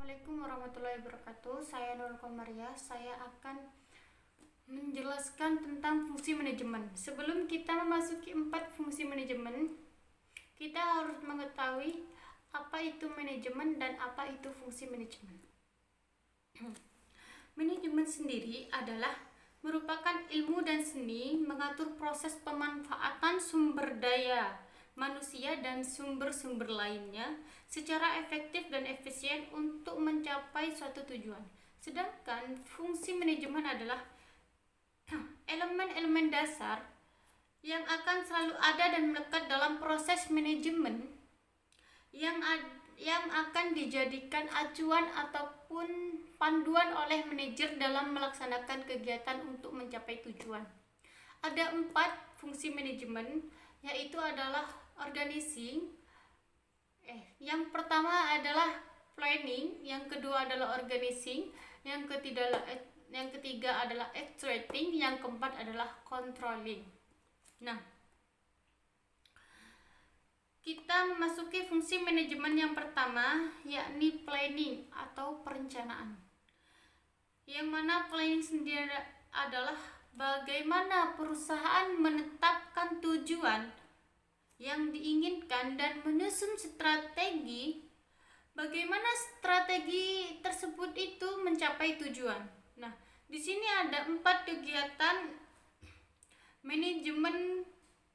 Assalamualaikum warahmatullahi wabarakatuh. Saya Nur Komaria. Saya akan menjelaskan tentang fungsi manajemen. Sebelum kita memasuki 4 fungsi manajemen, kita harus mengetahui apa itu manajemen dan apa itu fungsi manajemen. Manajemen sendiri adalah merupakan ilmu dan seni mengatur proses pemanfaatan sumber daya manusia dan sumber-sumber lainnya secara efektif dan efisien untuk mencapai suatu tujuan. Sedangkan fungsi manajemen adalah elemen-elemen dasar yang akan selalu ada dan melekat dalam proses manajemen yang akan dijadikan acuan ataupun panduan oleh manajer dalam melaksanakan kegiatan untuk mencapai tujuan. Ada 4 fungsi manajemen, yaitu adalah organizing. Yang pertama adalah planning, yang kedua adalah organizing, yang ketiga adalah extracting, yang keempat adalah controlling. Nah, kita memasuki fungsi manajemen yang pertama, yakni planning atau perencanaan. Yang mana planning sendiri adalah bagaimana perusahaan menetapkan tujuan yang diinginkan dan menyusun strategi bagaimana strategi tersebut itu mencapai tujuan. Nah, di sini ada 4 kegiatan manajemen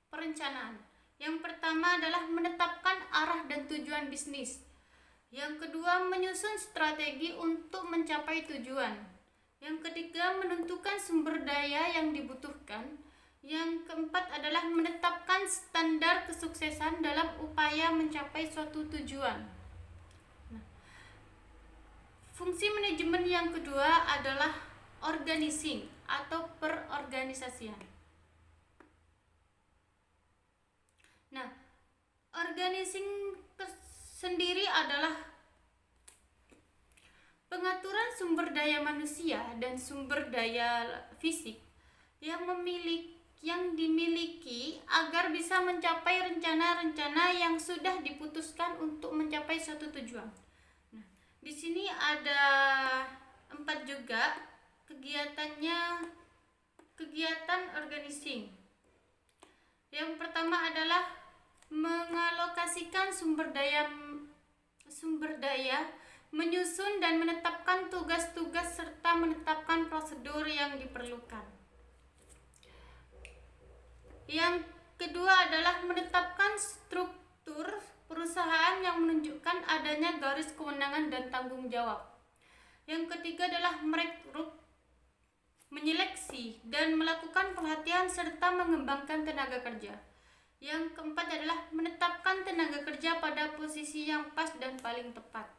perencanaan. Yang pertama adalah menetapkan arah dan tujuan bisnis. Yang kedua, menyusun strategi untuk mencapai tujuan. Yang ketiga, menentukan sumber daya yang dibutuhkan. Yang keempat adalah menetapkan standar kesuksesan dalam upaya mencapai suatu tujuan. Nah, fungsi manajemen yang kedua adalah organizing atau perorganisasian. Nah, organizing sendiri adalah pengaturan sumber daya manusia dan sumber daya fisik yang dimiliki agar bisa mencapai rencana-rencana yang sudah diputuskan untuk mencapai suatu tujuan. Nah, di sini ada 4 juga kegiatan organizing. Yang pertama adalah mengalokasikan sumber daya, menyusun dan menetapkan tugas-tugas serta menetapkan prosedur yang diperlukan. Yang kedua adalah menetapkan struktur perusahaan yang menunjukkan adanya garis kewenangan dan tanggung jawab. Yang ketiga adalah merekrut, menyeleksi dan melakukan pelatihan serta mengembangkan tenaga kerja. Yang keempat adalah menetapkan tenaga kerja pada posisi yang pas dan paling tepat.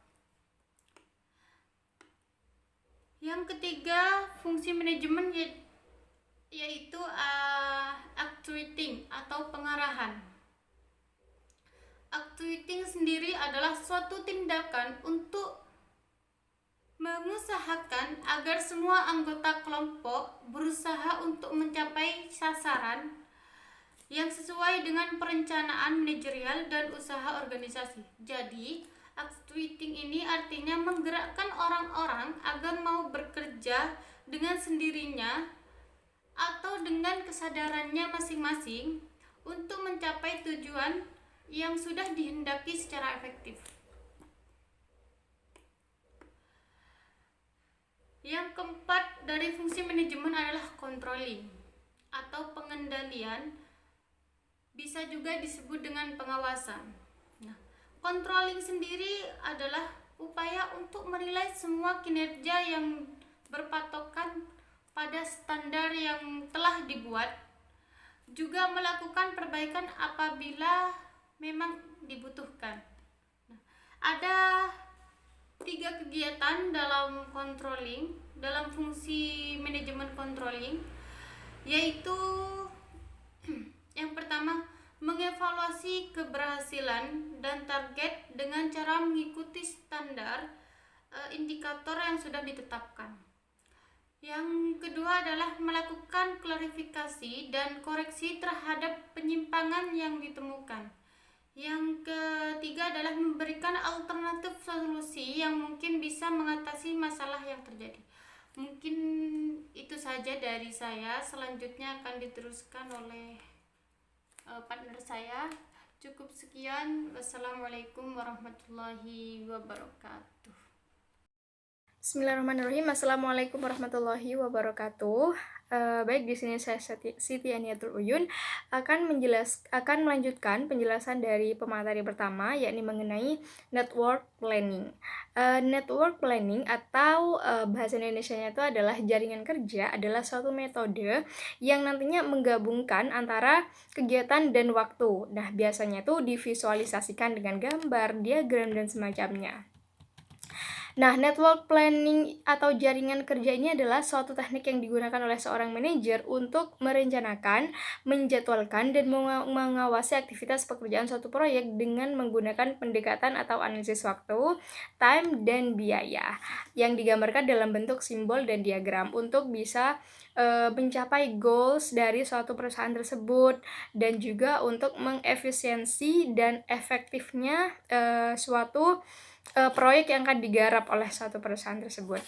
Yang ketiga, fungsi manajemen yaitu actuating atau pengarahan. Actuating sendiri adalah suatu tindakan untuk mengusahakan agar semua anggota kelompok berusaha untuk mencapai sasaran yang sesuai dengan perencanaan manajerial dan usaha organisasi. Jadi, actuating ini artinya menggerakkan orang-orang agar mau bekerja dengan sendirinya atau dengan kesadarannya masing-masing untuk mencapai tujuan yang sudah dihendaki secara efektif. Yang keempat dari fungsi manajemen adalah controlling atau pengendalian, bisa juga disebut dengan pengawasan. Nah, controlling sendiri adalah upaya untuk menilai semua kinerja yang berpatokan pada standar yang telah dibuat, juga melakukan perbaikan apabila memang dibutuhkan. Nah, ada 3 kegiatan dalam fungsi manajemen controlling, yaitu yang pertama, mengevaluasi keberhasilan dan target dengan cara mengikuti standar indikator yang sudah ditetapkan. Yang kedua adalah melakukan klarifikasi dan koreksi terhadap penyimpangan yang ditemukan. Yang ketiga adalah memberikan alternatif solusi yang mungkin bisa mengatasi masalah yang terjadi. Mungkin itu saja dari saya. Selanjutnya akan diteruskan oleh partner saya. Cukup sekian. Wassalamualaikum warahmatullahi wabarakatuh. Bismillahirrahmanirrahim. Assalamualaikum warahmatullahi wabarakatuh. Baik, di sini saya Siti Aniatul Uyun akan melanjutkan penjelasan dari pemateri pertama, yakni mengenai network planning. Network planning atau bahasa Indonesianya itu adalah jaringan kerja, adalah suatu metode yang nantinya menggabungkan antara kegiatan dan waktu. Nah, biasanya itu divisualisasikan dengan gambar, diagram, dan semacamnya. Nah, network planning atau jaringan kerja ini adalah suatu teknik yang digunakan oleh seorang manajer untuk merencanakan, menjadwalkan, dan mengawasi aktivitas pekerjaan suatu proyek dengan menggunakan pendekatan atau analisis waktu, time, dan biaya yang digambarkan dalam bentuk simbol dan diagram untuk bisa mencapai goals dari suatu perusahaan tersebut, dan juga untuk mengefisiensi dan efektifnya suatu proyek yang akan digarap oleh suatu perusahaan tersebut.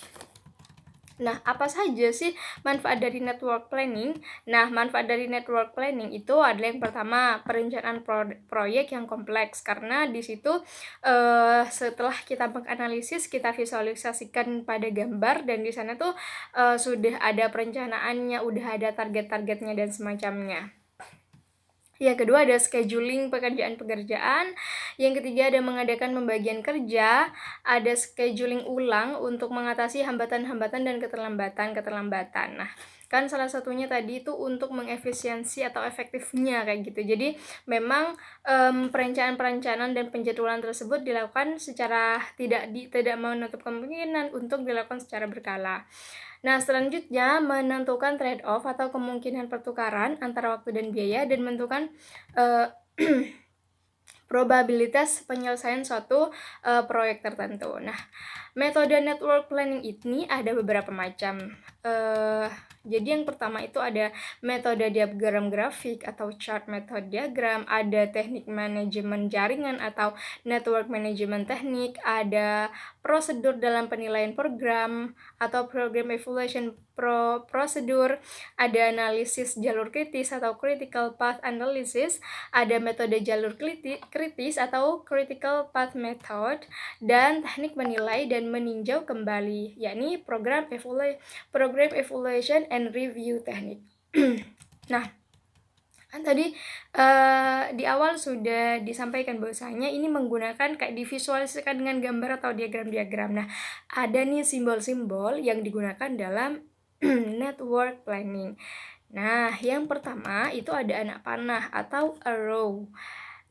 Nah, apa saja sih manfaat dari network planning? Nah, manfaat dari network planning itu adalah yang pertama, perencanaan proyek yang kompleks, karena di situ setelah kita menganalisis, kita visualisasikan pada gambar, dan di sana tuh sudah ada perencanaannya, udah ada target-targetnya dan semacamnya. Yang kedua ada scheduling pekerjaan-pekerjaan. Yang ketiga ada mengadakan pembagian kerja. Ada scheduling ulang untuk mengatasi hambatan-hambatan dan keterlambatan. Nah, kan salah satunya tadi itu untuk mengefisiensi atau efektifnya kayak gitu. Jadi memang perencanaan dan penjadwalan tersebut dilakukan secara tidak menutup kemungkinan untuk dilakukan secara berkala. Nah, selanjutnya menentukan trade-off atau kemungkinan pertukaran antara waktu dan biaya, dan menentukan probabilitas penyelesaian suatu proyek tertentu. Nah, metode network planning ini ada beberapa macam. Jadi yang pertama itu ada metode diagram grafik atau chart method diagram, ada teknik manajemen jaringan atau network management teknik, ada prosedur dalam penilaian program atau program evaluation prosedur, ada analisis jalur kritis atau critical path analysis, ada metode jalur kritis atau critical path method, dan teknik menilai dan meninjau kembali, yakni program evaluation and review teknik. Nah, kan tadi di awal sudah disampaikan bahwasanya ini menggunakan kayak divisualisasikan dengan gambar atau diagram-diagram. Nah, ada nih simbol-simbol yang digunakan dalam network planning. Nah, yang pertama itu ada anak panah atau arrow.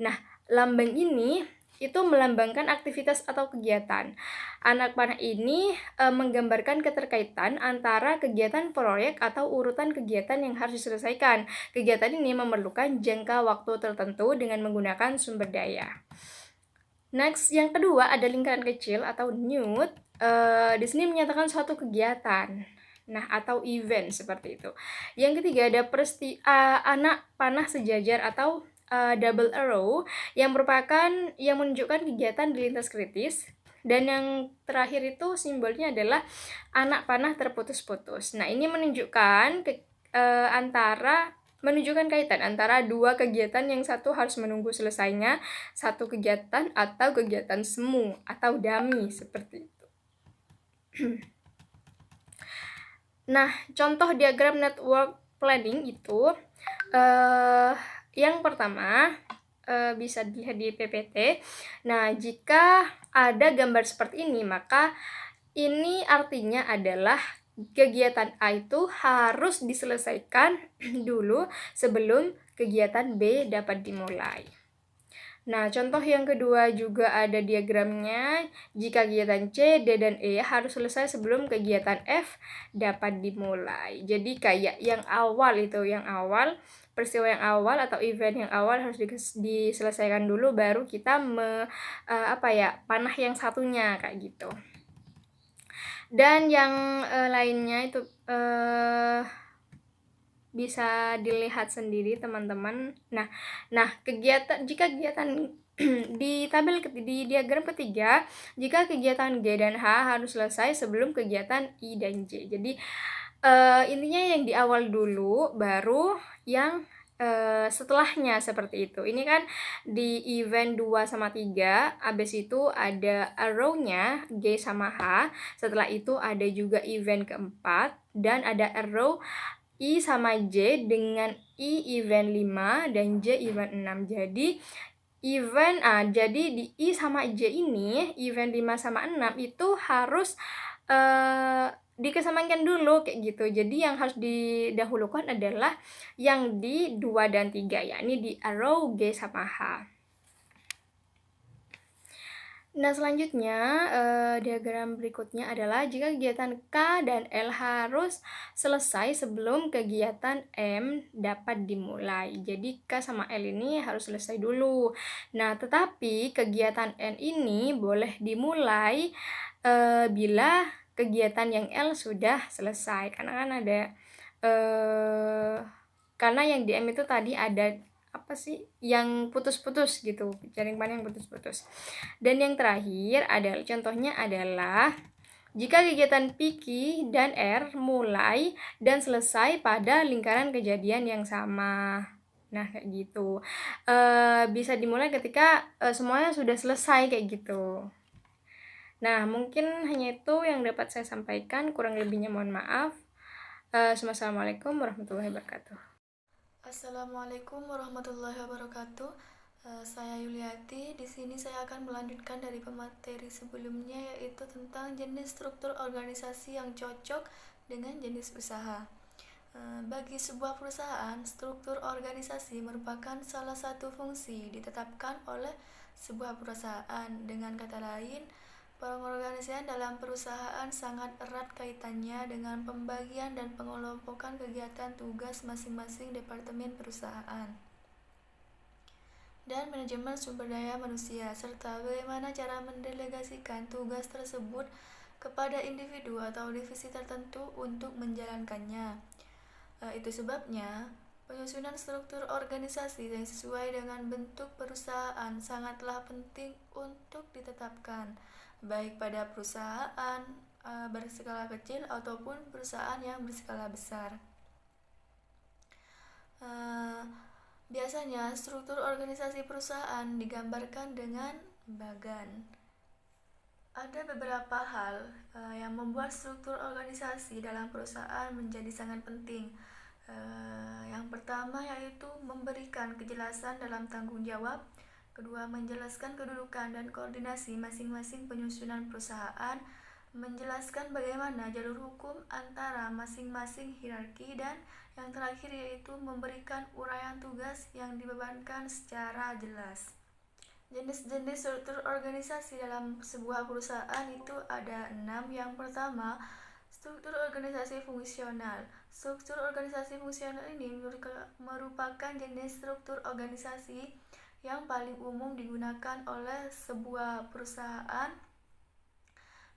Nah, lambang ini itu melambangkan aktivitas atau kegiatan. Anak panah ini menggambarkan keterkaitan antara kegiatan proyek atau urutan kegiatan yang harus diselesaikan. Kegiatan ini memerlukan jangka waktu tertentu dengan menggunakan sumber daya. Next, yang kedua ada lingkaran kecil atau node. Di sini menyatakan suatu kegiatan. Nah, atau event seperti itu. Yang ketiga ada anak panah sejajar atau double arrow yang menunjukkan kegiatan di lintas kritis. Dan yang terakhir itu simbolnya adalah anak panah terputus-putus. Nah, ini menunjukkan menunjukkan kaitan antara dua kegiatan, yang satu harus menunggu selesainya satu kegiatan atau kegiatan semu atau dummy seperti itu. Nah, contoh diagram network planning itu yang pertama bisa dilihat di PPT. Nah, jika ada gambar seperti ini, maka ini artinya adalah kegiatan A itu harus diselesaikan dulu sebelum kegiatan B dapat dimulai. Nah, contoh yang kedua juga ada diagramnya. Jika kegiatan C, D, dan E harus selesai sebelum kegiatan F dapat dimulai. Jadi kayak yang awal peristiwa yang awal atau event yang awal harus diselesaikan dulu, baru kita panah yang satunya kayak gitu. Dan yang lainnya itu bisa dilihat sendiri teman-teman. Nah, jika kegiatan Di diagram ketiga, jika kegiatan G dan H harus selesai sebelum kegiatan I dan J. Jadi intinya yang di awal dulu, baru yang setelahnya seperti itu. Ini kan di event 2 sama 3, habis itu ada arrow-nya G sama H. Setelah itu ada juga event keempat dan ada arrow I sama J dengan I event 5 dan J event 6. Jadi jadi di I sama J ini, event 5 sama 6 itu harus dikesampingkan dulu kayak gitu. Jadi yang harus didahulukan adalah yang di 2 dan 3, yakni di arrow G sama H. Nah, selanjutnya diagram berikutnya adalah jika kegiatan K dan L harus selesai sebelum kegiatan M dapat dimulai. Jadi K sama L ini harus selesai dulu. Nah, tetapi kegiatan N ini boleh dimulai bila kegiatan yang L sudah selesai. Karena kan ada karena yang di M itu tadi ada yang putus-putus gitu, jaring panjang yang putus-putus. Dan yang terakhir adalah contohnya adalah jika kegiatan P, Q, dan R mulai dan selesai pada lingkaran kejadian yang sama. Nah, kayak gitu. Bisa dimulai ketika semuanya sudah selesai kayak gitu. Nah, mungkin hanya itu yang dapat saya sampaikan, kurang lebihnya mohon maaf. Assalamualaikum warahmatullahi wabarakatuh. Assalamualaikum warahmatullahi wabarakatuh. Saya Yuliati. Di sini saya akan melanjutkan dari pemateri sebelumnya, yaitu tentang jenis struktur organisasi yang cocok dengan jenis usaha. Bagi sebuah perusahaan, struktur organisasi merupakan salah satu fungsi ditetapkan oleh sebuah perusahaan. Dengan kata lain, pengorganisasian dalam perusahaan sangat erat kaitannya dengan pembagian dan pengelompokan kegiatan tugas masing-masing departemen perusahaan dan manajemen sumber daya manusia, serta bagaimana cara mendelegasikan tugas tersebut kepada individu atau divisi tertentu untuk menjalankannya. Itu sebabnya penyusunan struktur organisasi yang sesuai dengan bentuk perusahaan sangatlah penting untuk ditetapkan, baik pada perusahaan berskala kecil ataupun perusahaan yang berskala besar. Biasanya struktur organisasi perusahaan digambarkan dengan bagan. Ada beberapa hal yang membuat struktur organisasi dalam perusahaan menjadi sangat penting. Yang pertama yaitu memberikan kejelasan dalam tanggung jawab. Kedua, menjelaskan kedudukan dan koordinasi masing-masing penyusunan perusahaan, menjelaskan bagaimana jalur hukum antara masing-masing hierarki, dan yang terakhir yaitu memberikan uraian tugas yang dibebankan secara jelas. Jenis-jenis struktur organisasi dalam sebuah perusahaan itu ada 6. Yang pertama, struktur organisasi fungsional. Struktur organisasi fungsional ini merupakan jenis struktur organisasi yang paling umum digunakan oleh sebuah perusahaan.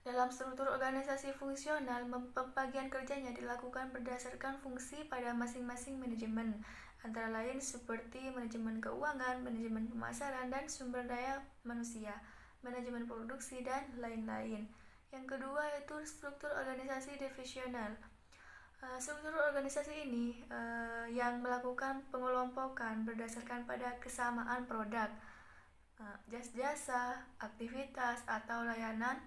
Dalam struktur organisasi fungsional, pembagian kerjanya dilakukan berdasarkan fungsi pada masing-masing manajemen, antara lain seperti manajemen keuangan, manajemen pemasaran dan sumber daya manusia, manajemen produksi, dan lain-lain. Yang kedua yaitu struktur organisasi divisional. Struktur organisasi ini yang melakukan pengelompokan berdasarkan pada kesamaan produk, jasa, aktivitas atau layanan,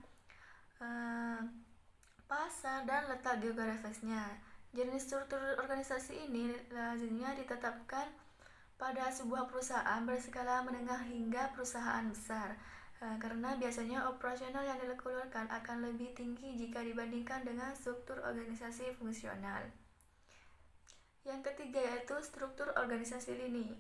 pasar, dan letak geografisnya. Jenis struktur organisasi ini lazimnya ditetapkan pada sebuah perusahaan berskala menengah hingga perusahaan besar, karena biasanya operasional yang dikeluarkan akan lebih tinggi jika dibandingkan dengan struktur organisasi fungsional. Yang ketiga yaitu struktur organisasi lini.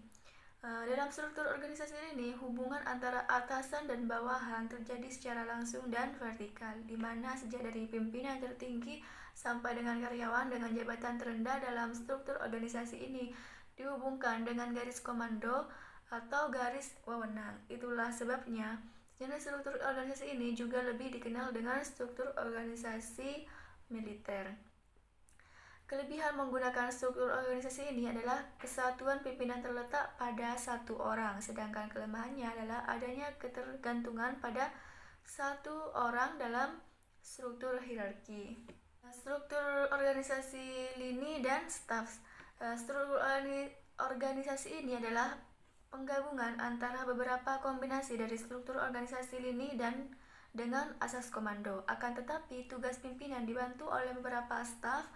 Dalam struktur organisasi lini, hubungan antara atasan dan bawahan terjadi secara langsung dan vertikal, di mana sejak dari pimpinan tertinggi sampai dengan karyawan dengan jabatan terendah dalam struktur organisasi ini dihubungkan dengan garis komando atau garis wewenang. Itulah sebabnya jenis struktur organisasi ini juga lebih dikenal dengan struktur organisasi militer. Kelebihan menggunakan struktur organisasi ini adalah kesatuan pimpinan terletak pada satu orang, sedangkan kelemahannya adalah adanya ketergantungan pada satu orang dalam struktur hierarki. Struktur organisasi lini dan staf. Struktur organisasi ini adalah penggabungan antara beberapa kombinasi dari struktur organisasi lini dan dengan asas komando. Akan tetapi, tugas pimpinan dibantu oleh beberapa staf.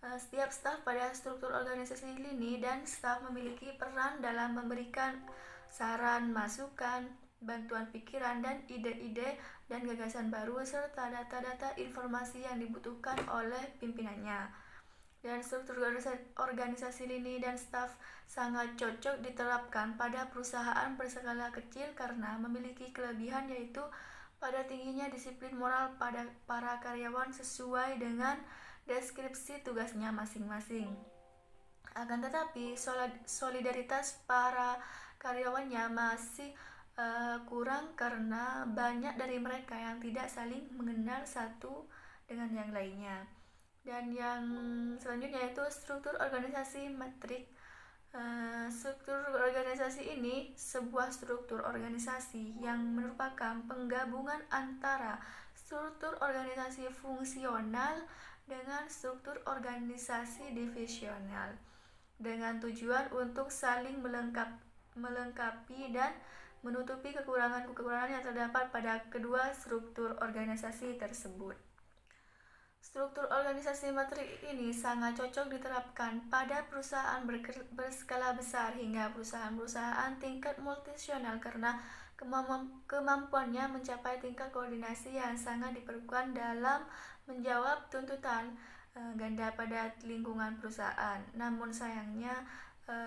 Setiap staf pada struktur organisasi lini dan staf memiliki peran dalam memberikan saran, masukan, bantuan pikiran, dan ide-ide dan gagasan baru, serta data-data informasi yang dibutuhkan oleh pimpinannya. Dan struktur organisasi lini dan staf sangat cocok diterapkan pada perusahaan berskala kecil karena memiliki kelebihan, yaitu pada tingginya disiplin moral pada para karyawan sesuai dengan deskripsi tugasnya masing-masing. Akan tetapi, solidaritas para karyawannya masih kurang karena banyak dari mereka yang tidak saling mengenal satu dengan yang lainnya. Dan yang selanjutnya yaitu struktur organisasi metrik. Struktur organisasi ini sebuah struktur organisasi yang merupakan penggabungan antara struktur organisasi fungsional dengan struktur organisasi divisional, dengan tujuan untuk saling melengkapi dan menutupi kekurangan-kekurangan yang terdapat pada kedua struktur organisasi tersebut. Struktur organisasi metrik ini sangat cocok diterapkan pada perusahaan berskala besar hingga perusahaan-perusahaan tingkat multinasional karena kemampuannya mencapai tingkat koordinasi yang sangat diperlukan dalam menjawab tuntutan ganda pada lingkungan perusahaan. Namun sayangnya,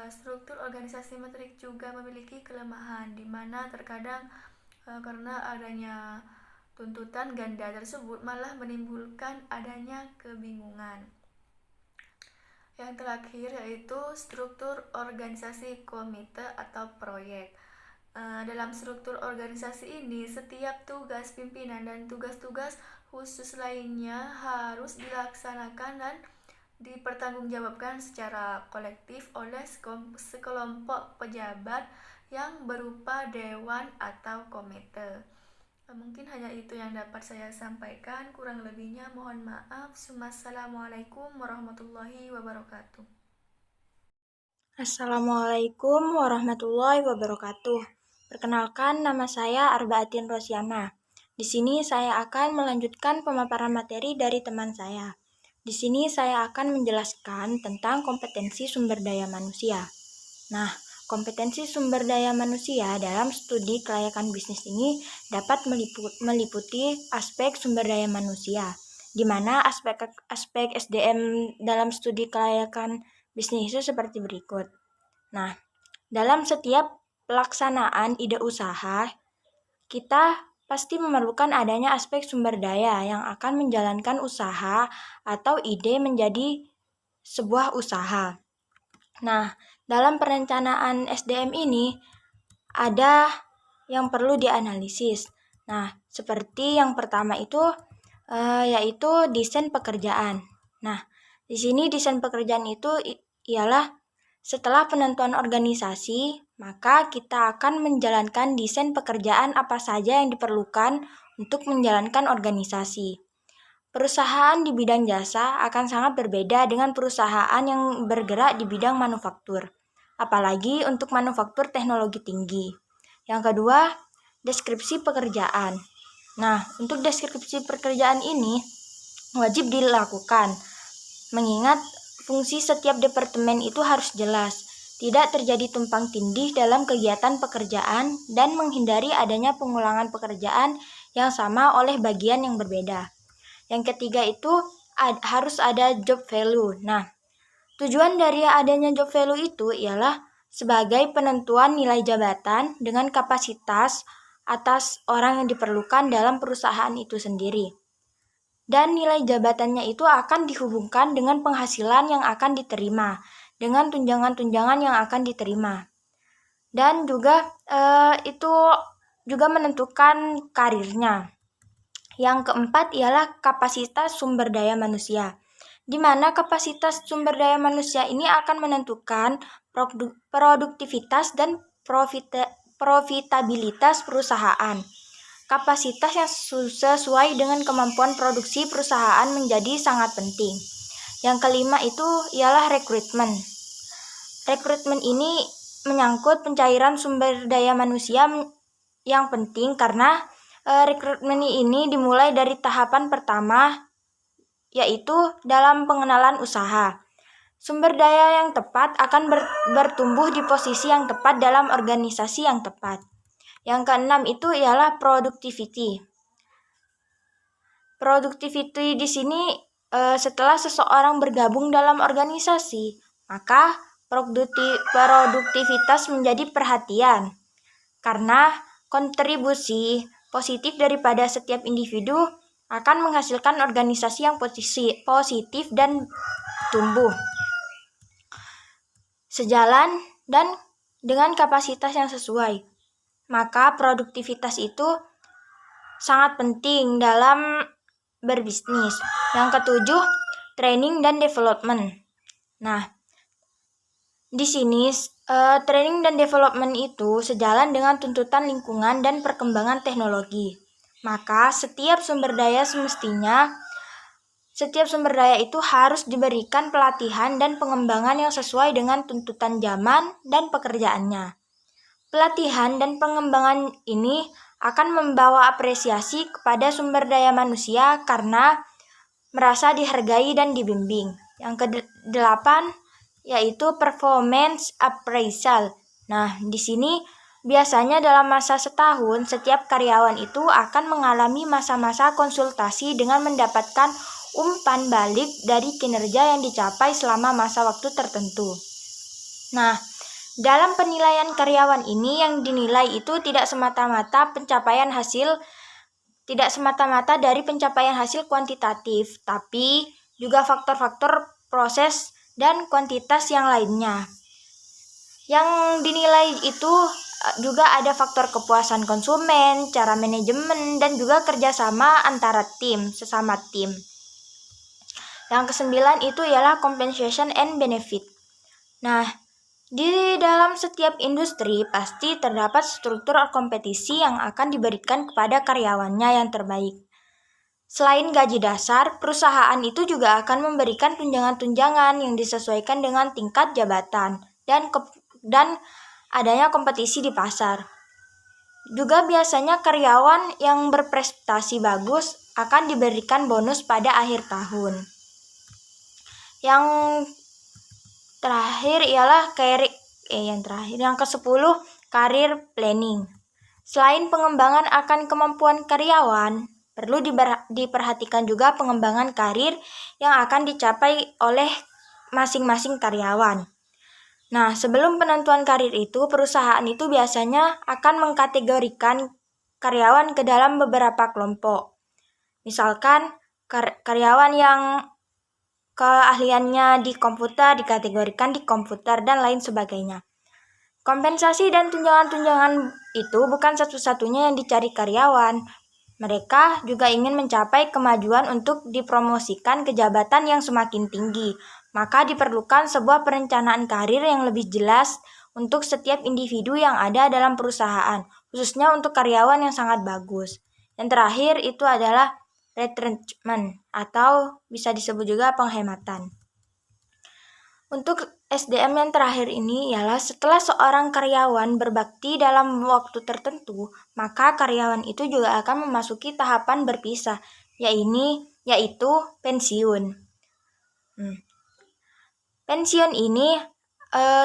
struktur organisasi metrik juga memiliki kelemahan, di mana terkadang karena adanya tuntutan ganda tersebut malah menimbulkan adanya kebingungan. Yang terakhir yaitu struktur organisasi komite atau proyek. Dalam struktur organisasi ini, setiap tugas pimpinan dan tugas-tugas khusus lainnya harus dilaksanakan dan dipertanggungjawabkan secara kolektif oleh sekelompok pejabat yang berupa dewan atau komite. Mungkin hanya itu yang dapat saya sampaikan, kurang lebihnya mohon maaf. Assalamualaikum warahmatullahi wabarakatuh. Assalamualaikum warahmatullahi wabarakatuh. Perkenalkan, nama saya Arbaatin Rosyana. Di sini saya akan melanjutkan pemaparan materi dari teman saya. Di sini saya akan menjelaskan tentang kompetensi sumber daya manusia. Nah, kompetensi sumber daya manusia dalam studi kelayakan bisnis ini dapat meliputi aspek sumber daya manusia, di mana aspek SDM dalam studi kelayakan bisnis itu seperti berikut. Nah, dalam setiap pelaksanaan ide usaha, kita pasti memerlukan adanya aspek sumber daya yang akan menjalankan usaha atau ide menjadi sebuah usaha. Nah, dalam perencanaan SDM ini ada yang perlu dianalisis. Nah, seperti yang pertama itu yaitu desain pekerjaan. Nah, di sini desain pekerjaan itu ialah setelah penentuan organisasi, maka kita akan menjalankan desain pekerjaan apa saja yang diperlukan untuk menjalankan organisasi. Perusahaan di bidang jasa akan sangat berbeda dengan perusahaan yang bergerak di bidang manufaktur, apalagi untuk manufaktur teknologi tinggi. Yang kedua, deskripsi pekerjaan. Nah, untuk deskripsi pekerjaan ini wajib dilakukan, mengingat fungsi setiap departemen itu harus jelas, tidak terjadi tumpang tindih dalam kegiatan pekerjaan, dan menghindari adanya pengulangan pekerjaan yang sama oleh bagian yang berbeda. Yang ketiga itu harus ada job value. Nah, tujuan dari adanya job value itu ialah sebagai penentuan nilai jabatan dengan kapasitas atas orang yang diperlukan dalam perusahaan itu sendiri. Dan nilai jabatannya itu akan dihubungkan dengan penghasilan yang akan diterima, dengan tunjangan-tunjangan yang akan diterima. Dan juga itu juga menentukan karirnya. Yang keempat ialah kapasitas sumber daya manusia. di mana kapasitas sumber daya manusia ini akan menentukan produktivitas dan profitabilitas perusahaan. Kapasitas yang sesuai dengan kemampuan produksi perusahaan menjadi sangat penting. Yang kelima itu ialah rekrutmen. Rekrutmen ini menyangkut pencairan sumber daya manusia yang penting karena rekrutmen ini dimulai dari tahapan pertama, yaitu dalam pengenalan usaha. Sumber daya yang tepat akan bertumbuh di posisi yang tepat dalam organisasi yang tepat. Yang keenam itu ialah productivity. Productivity di sini setelah seseorang bergabung dalam organisasi, maka produktivitas menjadi perhatian. Karena kontribusi positif daripada setiap individu akan menghasilkan organisasi yang positif dan tumbuh. Sejalan dan dengan kapasitas yang sesuai. Maka produktivitas itu sangat penting dalam berbisnis. Yang ketujuh, training dan development. Nah, di sini training dan development itu sejalan dengan tuntutan lingkungan dan perkembangan teknologi. Maka setiap sumber daya itu harus diberikan pelatihan dan pengembangan yang sesuai dengan tuntutan zaman dan pekerjaannya. Pelatihan dan pengembangan ini akan membawa apresiasi kepada sumber daya manusia karena merasa dihargai dan dibimbing. Yang kedelapan yaitu performance appraisal. Nah, di sini biasanya dalam masa setahun, setiap karyawan itu akan mengalami masa-masa konsultasi dengan mendapatkan umpan balik dari kinerja yang dicapai selama masa waktu tertentu. Nah, dalam penilaian karyawan ini yang dinilai itu tidak semata-mata dari pencapaian hasil kuantitatif, tapi juga faktor-faktor proses dan kuantitas yang lainnya. Yang dinilai itu juga ada faktor kepuasan konsumen, cara manajemen, dan juga kerjasama antara sesama tim. Yang kesembilan itu ialah compensation and benefit. Nah, di dalam setiap industri pasti terdapat struktur kompetisi yang akan diberikan kepada karyawannya yang terbaik. Selain gaji dasar, perusahaan itu juga akan memberikan tunjangan-tunjangan yang disesuaikan dengan tingkat jabatan dan adanya kompetisi di pasar. Juga biasanya karyawan yang berprestasi bagus akan diberikan bonus pada akhir tahun. Yang terakhir ialah yang ke-10 career planning. Selain pengembangan akan kemampuan karyawan, perlu diperhatikan juga pengembangan karir yang akan dicapai oleh masing-masing karyawan. Nah, sebelum penentuan karir itu, perusahaan itu biasanya akan mengkategorikan karyawan ke dalam beberapa kelompok. Misalkan, karyawan yang keahliannya di komputer dikategorikan di komputer dan lain sebagainya. Kompensasi dan tunjangan-tunjangan itu bukan satu-satunya yang dicari karyawan. Mereka juga ingin mencapai kemajuan untuk dipromosikan ke jabatan yang semakin tinggi. Maka diperlukan sebuah perencanaan karir yang lebih jelas untuk setiap individu yang ada dalam perusahaan, khususnya untuk karyawan yang sangat bagus. Yang terakhir itu adalah retrenchment atau bisa disebut juga penghematan. Untuk SDM yang terakhir ini ialah setelah seorang karyawan berbakti dalam waktu tertentu, maka karyawan itu juga akan memasuki tahapan berpisah, yaitu pensiun. Pensiun ini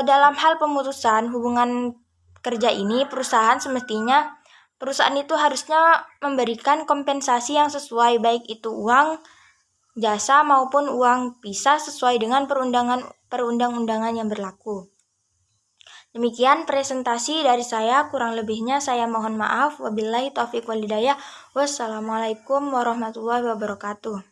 dalam hal pemutusan hubungan kerja ini, perusahaan itu harusnya memberikan kompensasi yang sesuai, baik itu uang, jasa maupun uang pisah sesuai dengan perundang-undangan yang berlaku. Demikian presentasi dari saya, kurang lebihnya saya mohon maaf. Wabillahi taufiq wal hidayah. Wassalamualaikum warahmatullahi wabarakatuh.